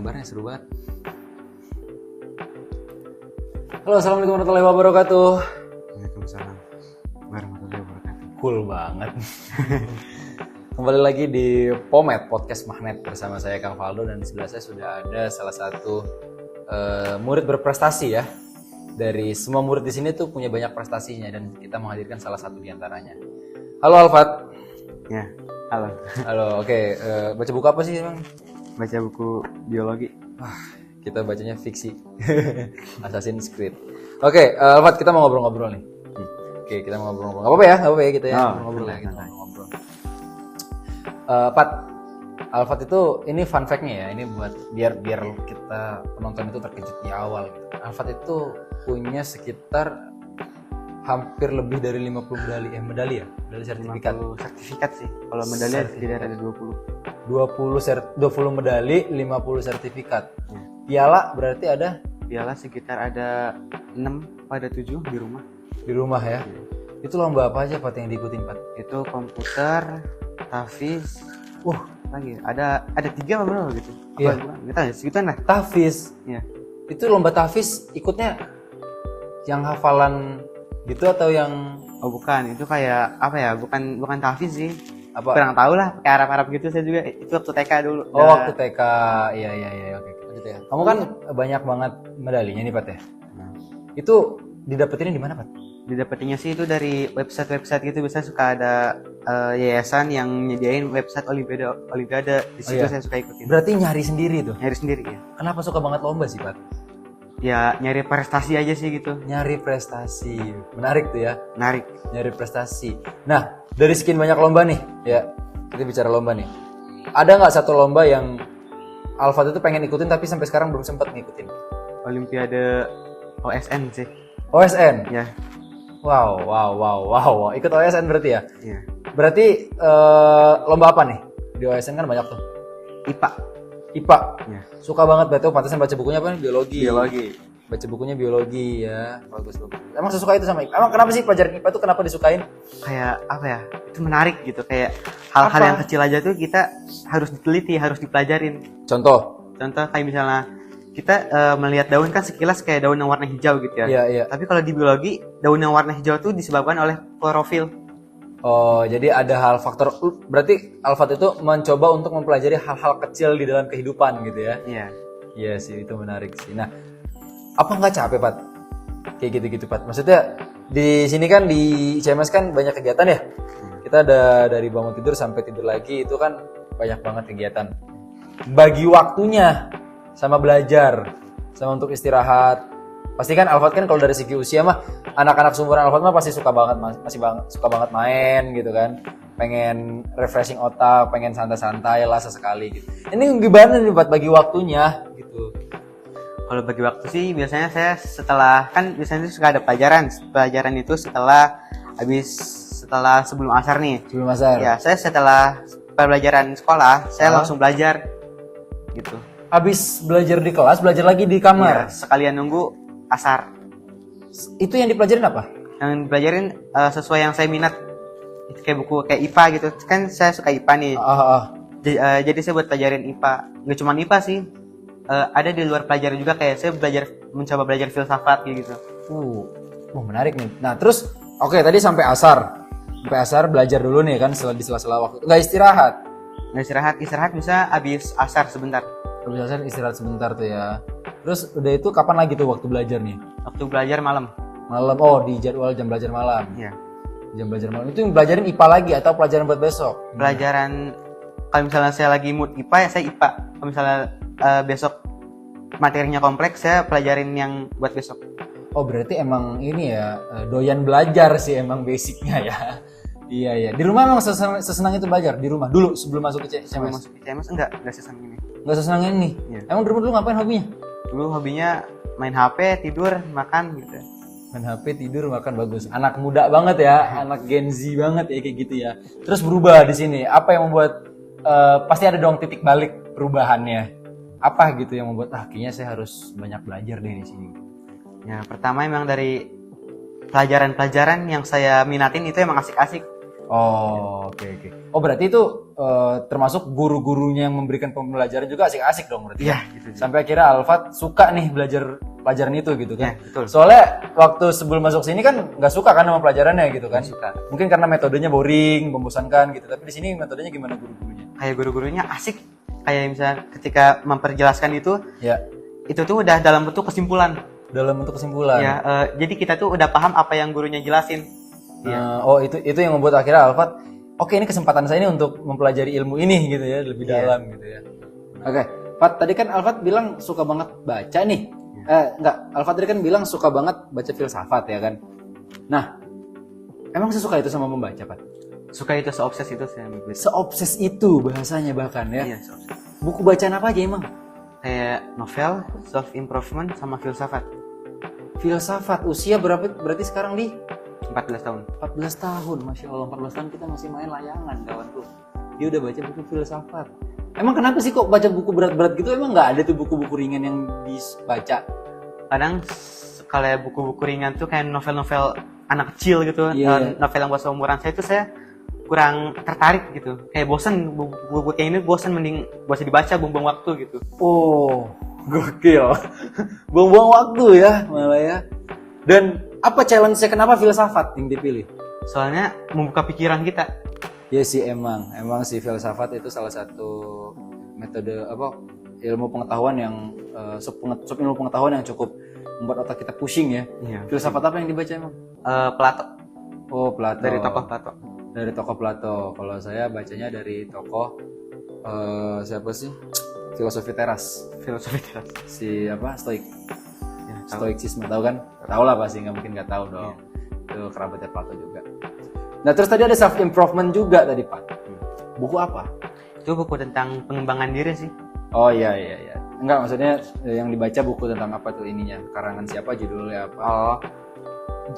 gambarnya seru banget. Halo, assalamualaikum warahmatullahi wabarakatuh. Waalaikumsalam warahmatullahi wabarakatuh. Cool banget. Kembali lagi di Pomet Podcast Magnet bersama saya Kang Valdo, dan di sebelah saya sudah ada salah satu murid berprestasi ya. Dari semua murid di sini tuh punya banyak prestasinya, dan kita menghadirkan salah satu di antaranya. Halo Alfat. Ya, halo. Halo, oke. Baca buku apa sih emang? Baca buku biologi. Kita bacanya fiksi. Assassin's Creed. Oke, Alfat, kita mau ngobrol-ngobrol nih. Oke, kita mau ngobrol-ngobrol. Gak apa-apa ya kita ya. Ngobrol ya, kita ngobrol. Pat, Alfat itu ini fun fact-nya ya. Ini buat biar kita penonton itu terkejut di awal gitu. Alfat itu punya sekitar hampir lebih dari 50 medali sertifikat. 50 sertifikat sih. Kalau medali sekitar ada 20. 20 medali, 50 sertifikat. Ya. Piala berarti ada? Piala sekitar ada 6 pada 7 di rumah. Di rumah ya. Itu lomba apa aja Pat yang diikutin Pat? Itu komputer, tahfiz. Lagi ada 3 apa berapa gitu? Iya. Enggak tahu ya, segituan lah. Tahfiz. Iya. Itu lomba tahfiz ikutnya yang hafalan gitu atau yang Oh bukan, itu kayak apa ya? Bukan tahfiz sih. apa? Kurang tahu lah, kayak Arab-Arab gitu saya juga. Itu waktu TK dulu. Oh, waktu TK. Iya, oke. Lanjut ya. Kamu kan banyak banget medalinya nih Pat ya. Nah, Itu didapetinnya di mana Pat? didapetinnya sih itu dari website gitu. Biasanya suka ada yayasan yang nyediain website olimpiade. Di situ iya. saya suka ikutin. Berarti nyari sendiri tuh. Nyari sendiri ya. Kenapa suka banget lomba sih Pat? Ya nyari prestasi aja sih gitu. Nyari prestasi. Menarik tuh ya. Menarik. Nyari prestasi. Nah, dari sekian banyak lomba nih, ya kita bicara lomba nih. Ada nggak satu lomba yang Alfat itu pengen ikutin tapi sampai sekarang belum sempat ngikutin? Olimpiade OSN sih. OSN. Ya. Wow. Ikut OSN berarti ya? Iya. Berarti lomba apa nih? Di OSN kan banyak tuh. IPA. Ya. Suka banget berarti. Pantesan baca bukunya apa nih? Biologi. Baca bukunya biologi ya. Bagus. Emang sesuka itu sama IPA? Emang kenapa sih pelajaran IPA itu kenapa disukain? Kayak apa ya? Itu menarik gitu. Kayak hal-hal yang kecil aja tuh kita harus diteliti, harus dipelajarin. Contoh Kayak misalnya kita melihat daun kan sekilas kayak daun yang warna hijau gitu ya. Iya. Tapi kalau di biologi, daun yang warna hijau tuh disebabkan oleh klorofil. Oh, jadi ada faktor. Berarti Alfat itu mencoba untuk mempelajari hal-hal kecil di dalam kehidupan gitu ya? Iya. Iya sih, itu menarik sih. Nah, apa nggak capek Pat? Kayak gitu-gitu Pat. Maksudnya di sini kan di CMS kan banyak kegiatan ya. Kita ada dari bangun tidur sampai tidur lagi, itu kan banyak banget kegiatan. Bagi waktunya sama belajar, sama untuk istirahat. Pasti kan Alfat kan kalau dari segi usia mah anak-anak seumuran Alfat mah pasti suka banget suka banget main gitu kan. Pengen refreshing otak, pengen santai-santai lah sesekali gitu. Ini gimana nih Pat bagi waktunya gitu? Kalau bagi waktu sih biasanya saya biasanya suka ada pelajaran itu setelah sebelum asar nih. Sebelum asar. Ya, saya setelah pelajaran sekolah, saya langsung belajar gitu. Habis belajar di kelas, belajar lagi di kamar. Iya, sekalian nunggu asar. Itu yang dipelajarin apa? Yang dipelajarin sesuai yang saya minat. Itu kayak buku kayak IPA gitu. Kan saya suka IPA nih. Jadi saya buat pelajarin IPA. Nggak cuma IPA sih. Ada di luar pelajaran juga, kayak saya mencoba belajar filsafat gitu. Menarik nih. Nah, terus oke, tadi sampai asar. Sampai asar belajar dulu nih kan di sela-sela waktu. Nggak istirahat. Nggak istirahat bisa habis asar sebentar. Habis asar istirahat sebentar tuh ya. Terus udah itu kapan lagi tuh waktu belajar nih? Waktu belajar malam. Malam. Oh, di jadwal jam belajar malam. Iya. Jam belajar malam. Itu yang belajarin IPA lagi atau pelajaran buat besok? Pelajaran kalau misalnya saya lagi mood IPA ya saya IPA. Kalau misalnya besok materinya kompleks, saya pelajarin yang buat besok. Oh, berarti emang ini ya doyan belajar sih emang basicnya ya. Iya. Di rumah emang sesenang itu belajar di rumah dulu sebelum masuk ke CMS. Sebelum masuk ke CMS enggak sesenang ini. Enggak sesenang ini. Iya. Emang di rumah dulu ngapain hobinya? Dulu hobinya main HP, tidur, makan gitu. Main HP, tidur, makan, bagus. Anak muda banget ya, anak Gen Z banget ya kayak gitu ya. Terus berubah di sini. Apa yang membuat pasti ada dong titik balik perubahannya. Apa gitu yang membuat kayaknya saya harus banyak belajar deh di sini. Ya, pertama emang dari pelajaran-pelajaran yang saya minatin itu emang asik-asik. Oh, oke oke. Oh, berarti itu termasuk guru-gurunya yang memberikan pembelajaran juga asik-asik dong berarti. Iya, gitu. Sampai akhirnya Alfat suka nih belajar pelajaran itu gitu kan. Iya, betul. Soalnya waktu sebelum masuk sini kan nggak suka kan sama pelajarannya gitu kan. Nggak suka. Mungkin karena metodenya boring, membosankan gitu. Tapi di sini metodenya gimana guru-gurunya? Kayak guru-gurunya asik. Kayak misalnya ketika memperjelaskan itu Ya, tuh udah dalam bentuk kesimpulan. dalam bentuk kesimpulan. Ya, jadi kita tuh udah paham apa yang gurunya jelasin. Oh, itu yang membuat akhirnya Alfat, oke ini kesempatan saya ini untuk mempelajari ilmu ini gitu ya, lebih dalam gitu ya. Oke, Fat, tadi kan Alfat bilang suka banget baca nih. Enggak, Alfat tadi kan bilang suka banget baca filsafat ya kan. Nah, emang sesuka itu sama membaca, Fat? Suka itu, seobses itu saya ambil. Seobses itu bahasanya bahkan ya. Iya, seobses. Buku bacaan apa aja emang? Kayak novel, self improvement sama filsafat. Filsafat, usia berapa berarti sekarang di? 14 tahun. 14 tahun, Masya Allah, 14 tahun kita masih main layangan kawanku. Dia udah baca buku filsafat. Emang kenapa sih kok baca buku berat-berat gitu? Emang nggak ada tuh buku-buku ringan yang dibaca? Kadang kalau buku-buku ringan tuh kayak novel-novel anak kecil gitu, Iya. novel yang buat seumuran saya tuh saya kurang tertarik gitu. Kayak bosan, buku kayak ini bosan, mending gak usah dibaca, buang-buang waktu gitu. Oh, gokil. Buang-buang waktu ya malah ya. Dan apa challenge-nya kenapa filsafat yang dipilih? Soalnya membuka pikiran kita. Ya sih emang sih filsafat itu salah satu metode apa ilmu pengetahuan yang sub ilmu pengetahuan yang cukup membuat otak kita pusing ya. Iya. Filsafat apa yang dibaca emang? Plato, Oh, Plato. dari tokoh Plato. Dari tokoh Plato. Kalau saya bacanya dari tokoh siapa sih? Filosofi teras. Filosofi teras. Si apa? Stoik. Ya, tahu. Stoicisme, tahu kan? Tahu lah pasti, nggak mungkin nggak tahu dong. Itu kerabatnya Plato juga. Nah, terus tadi ada self improvement juga tadi, Pak. Buku apa? Itu buku tentang pengembangan diri sih. Oh iya. Enggak, maksudnya yang dibaca buku tentang apa tuh ininya? Karangan siapa, judulnya apa? Oh,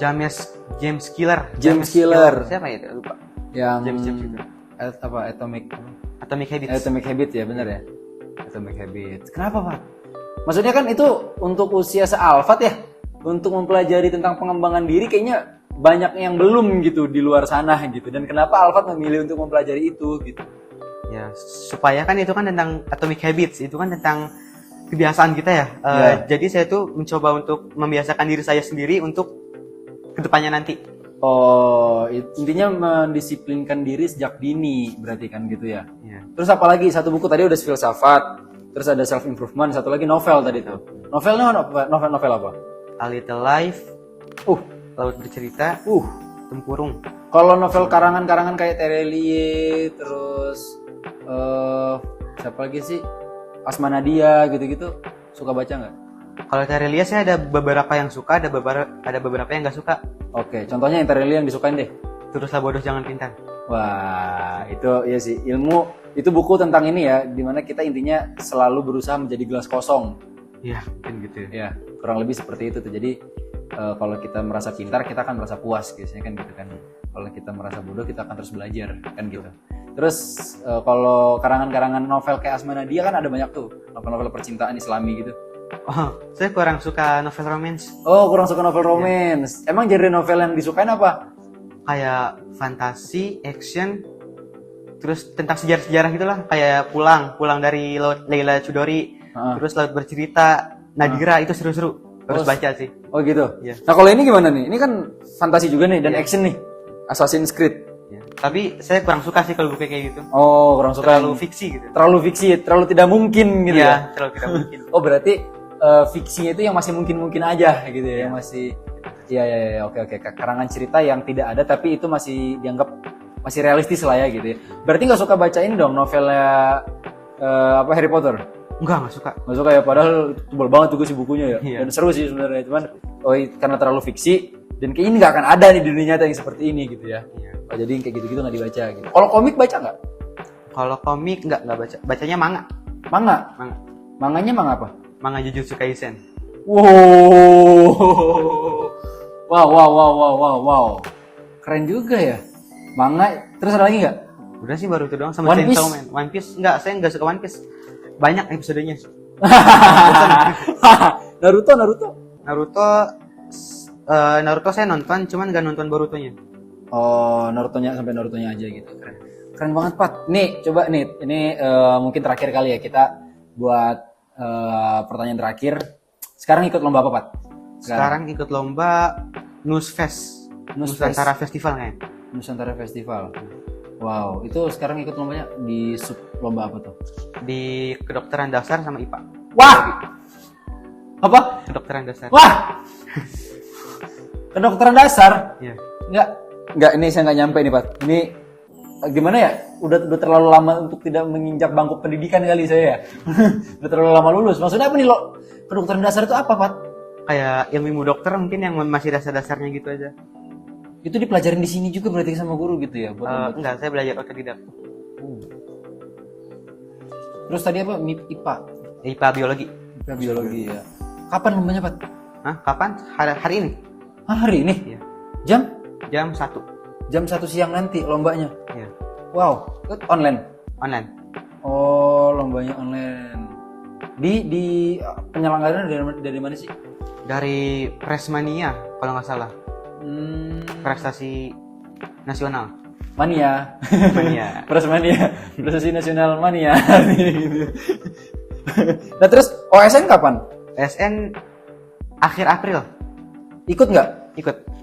James Clear. James Clear. Siapa ya itu? Lupa. Yang James itu. apa? Atomic Habits. Atomic Habit ya, benar ya? Atomic Habit. Kenapa, Pak? Maksudnya kan itu untuk usia se-Alfat ya? Untuk mempelajari tentang pengembangan diri kayaknya banyak yang belum gitu di luar sana gitu. Dan kenapa Alfat memilih untuk mempelajari itu gitu? Ya, supaya kan itu kan tentang Atomic Habits, itu kan tentang kebiasaan kita ya. Jadi saya tuh mencoba untuk membiasakan diri saya sendiri untuk kedepannya nanti. Oh, intinya mendisiplinkan diri sejak dini berarti kan gitu ya. Ya. Terus apalagi satu buku tadi udah filsafat, terus ada self improvement, satu lagi novel tadi tuh. Novelnya novel apa? A Little Life, Laut Bercerita, Tempurung. Kalau novel karangan-karangan kayak Terelie, terus siapa lagi sih? Asma Nadia gitu-gitu, suka baca nggak? Kalau Terelia saya ada beberapa yang suka, ada beberapa yang nggak suka. Oke, contohnya yang Terelie yang disukain deh. Teruslah bodoh jangan pintar. Wah, itu ya sih ilmu. Itu buku tentang ini ya, dimana kita intinya selalu berusaha menjadi gelas kosong. Iya, mungkin gitu ya. Ya, kurang lebih seperti itu tuh. Jadi kalau kita merasa pintar, kita akan merasa puas, biasanya kan gitu kan. Kalau kita merasa bodoh, kita akan terus belajar, kan gitu. Terus kalau karangan-karangan novel kayak Asma Nadia kan ada banyak tuh, novel-novel percintaan Islami gitu. Oh, saya kurang suka novel romance. Oh, kurang suka novel romance. Emang genre novel yang disukain apa? Kayak fantasi, action, terus tentang sejarah-sejarah gitulah. Kayak pulang dari Laut Leila Chudori, terus Laut Bercerita, Nadira, itu seru-seru. Harus baca sih. Oh gitu. Iya. Nah kalau ini gimana nih? Ini kan fantasi juga nih dan action nih. Assassin's Creed. Ya. Tapi saya kurang suka sih kalau buku kayak gitu. Oh, kurang suka. Terlalu fiksi gitu. Terlalu fiksi, terlalu tidak mungkin gitu ya. Iya, terlalu tidak mungkin. Oh, berarti fiksinya itu yang masih mungkin-mungkin aja gitu ya, yang masih iya oke. Karangan cerita yang tidak ada tapi itu masih dianggap masih realistis lah ya gitu ya. Berarti nggak suka baca ini dong novelnya Harry Potter? Enggak suka. Nggak suka ya, padahal tebal banget tuh si bukunya ya. Iya. Dan seru sih sebenarnya, cuman karena terlalu fiksi dan kayaknya ini nggak akan ada nih di dunia nyata yang seperti ini gitu ya. Iya. Oh, jadi yang kayak gitu-gitu nggak dibaca gitu. Kalau komik baca nggak? Kalau komik nggak baca. Bacanya manga. Manga? Manganya manga apa? Manga Jujutsu Kaisen. Wow. Keren juga ya. Manga, terus ada lagi nggak? Udah sih baru itu doang sama One Piece? Chainsaw Man. One Piece enggak, saya enggak suka One Piece. Banyak episodenya. Naruto. Naruto saya nonton, cuman nggak nonton Boruto-nya. Oh, Naruto-nya sampai Naruto-nya aja gitu. Keren. Keren banget, Pat. Nih, coba nih. Ini mungkin terakhir kali ya kita buat pertanyaan terakhir. Sekarang ikut lomba apa, Pat? Sekarang ikut lomba Nusfest. Nusantara Festival kayaknya. Nusantara Festival. Wow, itu sekarang ikut lombanya di sub lomba apa tuh? Di kedokteran dasar sama IPA. Wah! Apa? Kedokteran dasar. Wah! Kedokteran dasar? Iya. Enggak, ini saya nggak nyampe nih, Pat. Ini gimana ya? Udah terlalu lama untuk tidak menginjak bangku pendidikan kali saya ya. Udah terlalu lama lulus. Maksudnya apa nih lo? Kedokteran dasar itu apa, Pat? Kayak ilmu dokter mungkin yang masih dasar-dasarnya gitu aja. Itu dipelajarin di sini juga berarti sama guru gitu ya? Buat Enggak, saya belajar otodidak. Terus tadi apa? IPA? IPA biologi. IPA biologi ya. Kapan lombanya, Pat? Hah? Kapan? Hari ini. Ah, hari ini? Iya. Jam? Jam 1. Jam 1 siang nanti lombanya. Iya. Wow, itu online. Online. Oh, lombanya online. Di penyelenggaraan dari mana sih? Dari Presmania kalau nggak salah. Prestasi nasional. Mania. Mania. Presmania. Prestasi nasional mania. Nah, terus OSN kapan? SN akhir April. Ikut nggak?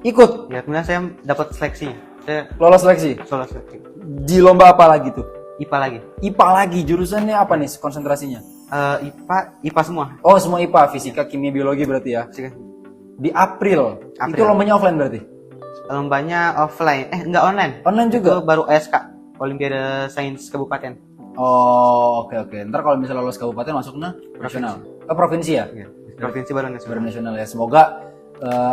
Ikut. Ya, kemudian saya dapat seleksi. Saya Lolos seleksi. lolos seleksi. Di lomba apa lagi tuh? IPA lagi. IPA lagi. Jurusannya apa nih konsentrasinya? IPA semua. Oh, semua IPA, fisika, kimia, biologi berarti ya. Di April. Itu lombanya offline berarti? Lombanya offline. Enggak online. Online juga? Itu baru OSK, Olimpiade Sains Kabupaten. Oh, oke. Ntar kalau misalnya lolos kabupaten masuknya nasional. Provinsi ya? Iya. Provinsi baru nasional. Baru nasional ya. Semoga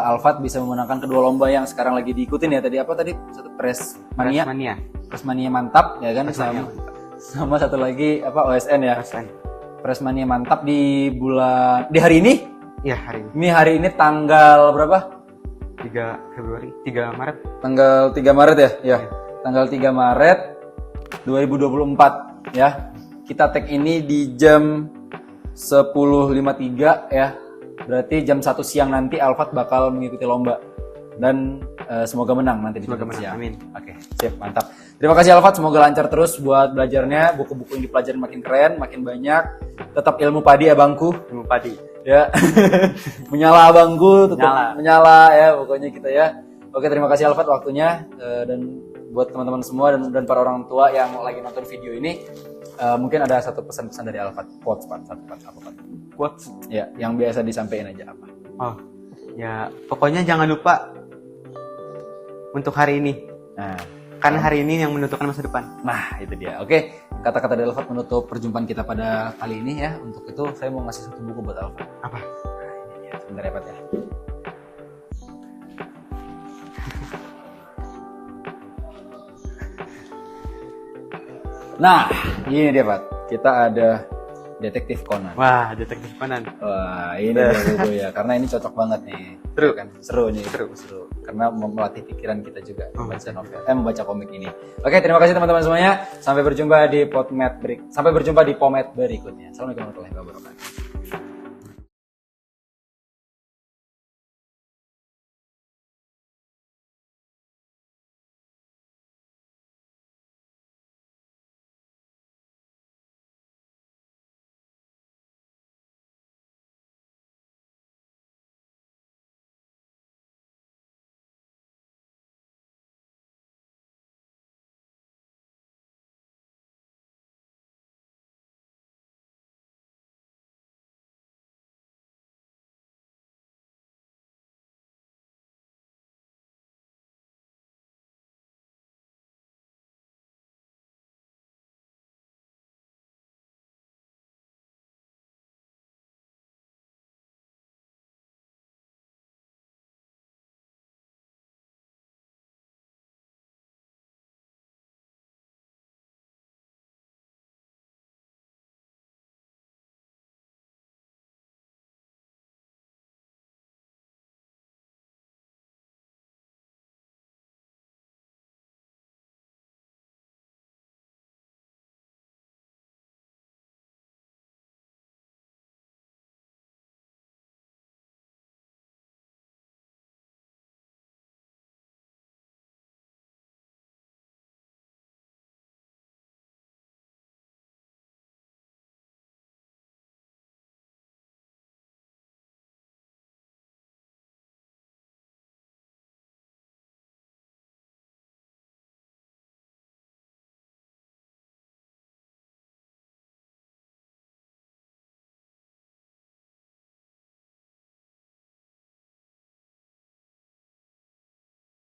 Alfat bisa memenangkan kedua lomba yang sekarang lagi diikutin ya. Tadi apa tadi? Satu Presmania. Presmania mantap ya kan? Sama satu lagi apa OSN ya? Presmania mantap di hari ini? Iya, hari ini. Ini hari ini tanggal berapa? 3 Februari, 3 Maret. Tanggal 3 Maret ya? Ya. Tanggal 3 Maret 2024 ya. Kita tag ini di jam 10.53 ya. Berarti jam 1 siang nanti Alfat bakal mengikuti lomba. Dan semoga menang nanti di jam siang. Amin. Oke, sip, mantap. Terima kasih Alfat, semoga lancar terus buat belajarnya. Buku-buku yang dipelajarin makin keren, makin banyak. Tetap ilmu padi abangku. Ilmu padi. Ya. Menyala abangku, tetap menyala ya pokoknya kita ya. Oke, terima kasih Alfat waktunya dan buat teman-teman semua dan para orang tua yang lagi nonton video ini, mungkin ada satu pesan-pesan dari Alfat. Quotes, apa? Quotes. Ya, yang biasa disampaikan aja apa? Oh. Ya, pokoknya jangan lupa untuk hari ini. Nah, karena hari ini yang menentukan masa depan. Nah, itu dia. Oke, kata-kata dari Alfat menutup perjumpaan kita pada kali ini ya. Untuk itu saya mau ngasih satu buku buat Alfat. Apa? Ya, sebentar ya, Pat ya. Nah, ini dia, Pat. Kita ada Detektif Conan. Wah, Detektif Conan. Wah, ini dia buku ya. Karena ini cocok banget nih. Seru kan? Seru nih. Seru. Karena melatih pikiran kita juga membaca novel. Membaca komik ini. Oke, terima kasih teman-teman semuanya. Sampai berjumpa di Pomed berikutnya. Assalamualaikum warahmatullahi wabarakatuh.